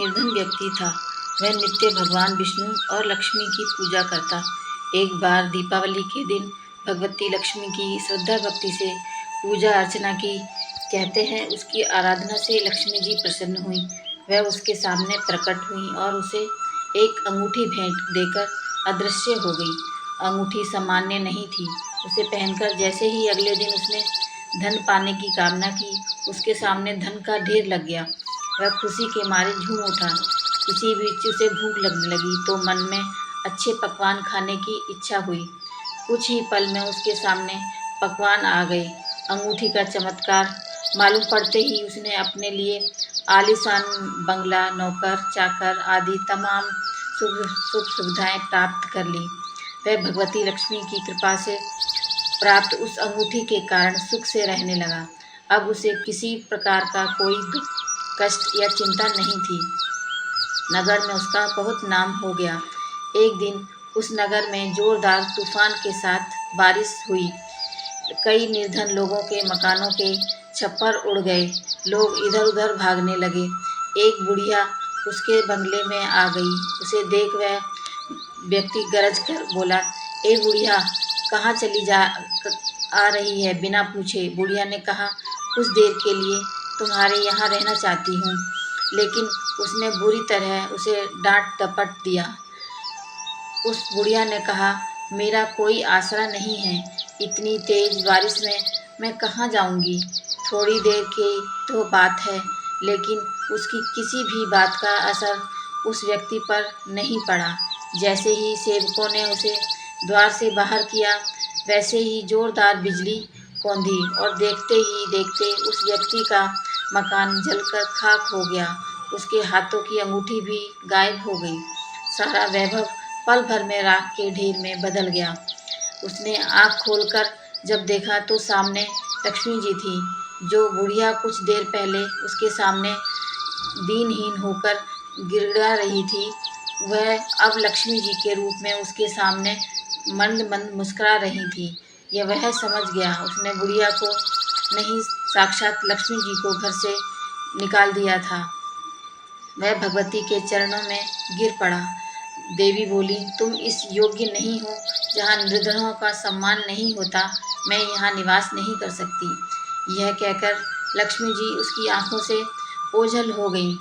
निर्धन व्यक्ति था। वह नित्य भगवान विष्णु और लक्ष्मी की पूजा करता। एक बार दीपावली के दिन भगवती लक्ष्मी की श्रद्धा भक्ति से पूजा अर्चना की। कहते हैं उसकी आराधना से लक्ष्मी जी प्रसन्न हुई। वह उसके सामने प्रकट हुई और उसे एक अंगूठी भेंट देकर अदृश्य हो गई। अंगूठी सामान्य नहीं थी। उसे पहनकर जैसे ही अगले दिन उसने धन पाने की कामना की, उसके सामने धन का ढेर लग गया। वह खुशी के मारे झूम उठा। इसी बीच उसे भूख लगने लगी तो मन में अच्छे पकवान खाने की इच्छा हुई। कुछ ही पल में उसके सामने पकवान आ गए। अंगूठी का चमत्कार मालूम पड़ते ही उसने अपने लिए आलीशान बंगला, नौकर चाकर आदि तमाम सुख सुविधाएं प्राप्त कर ली। वह भगवती लक्ष्मी की कृपा से प्राप्त उस अंगूठी के कारण सुख से रहने लगा। अब उसे किसी प्रकार का कोई दुख, कष्ट या चिंता नहीं थी। नगर में उसका बहुत नाम हो गया। एक दिन उस नगर में जोरदार तूफान के साथ बारिश हुई। कई निर्धन लोगों के मकानों के छप्पर उड़ गए। लोग इधर उधर भागने लगे। एक बुढ़िया उसके बंगले में आ गई। उसे देख वह व्यक्ति गरज कर बोला, ए बुढ़िया, कहाँ चली जा आ रही है बिना पूछे। बुढ़िया ने कहा, कुछ देर के लिए तुम्हारे यहाँ रहना चाहती हूँ। लेकिन उसने बुरी तरह उसे डांट डपट दिया। उस बुढ़िया ने कहा, मेरा कोई आसरा नहीं है। इतनी तेज बारिश में मैं कहाँ जाऊँगी। थोड़ी देर की तो बात है। लेकिन उसकी किसी भी बात का असर उस व्यक्ति पर नहीं पड़ा। जैसे ही सेवकों ने उसे द्वार से बाहर किया, वैसे ही जोरदार बिजली कौंधी और देखते ही देखते उस व्यक्ति का मकान जलकर खाक हो गया। उसके हाथों की अंगूठी भी गायब हो गई। सारा वैभव पल भर में राख के ढेर में बदल गया। उसने आँख खोलकर जब देखा तो सामने लक्ष्मी जी थी, जो बुढ़िया कुछ देर पहले उसके सामने दीनहीन होकर गिड़गिड़ा रही थी। वह अब लक्ष्मी जी के रूप में उसके सामने मंद मंद मुस्कुरा रही थी। यह वह समझ गया उसने बुढ़िया को नहीं, साक्षात लक्ष्मी जी को घर से निकाल दिया था। वह भगवती के चरणों में गिर पड़ा। देवी बोली, तुम इस योग्य नहीं हो। जहाँ निर्धनों का सम्मान नहीं होता, मैं यहाँ निवास नहीं कर सकती। यह कहकर लक्ष्मी जी उसकी आंखों से ओझल हो गई।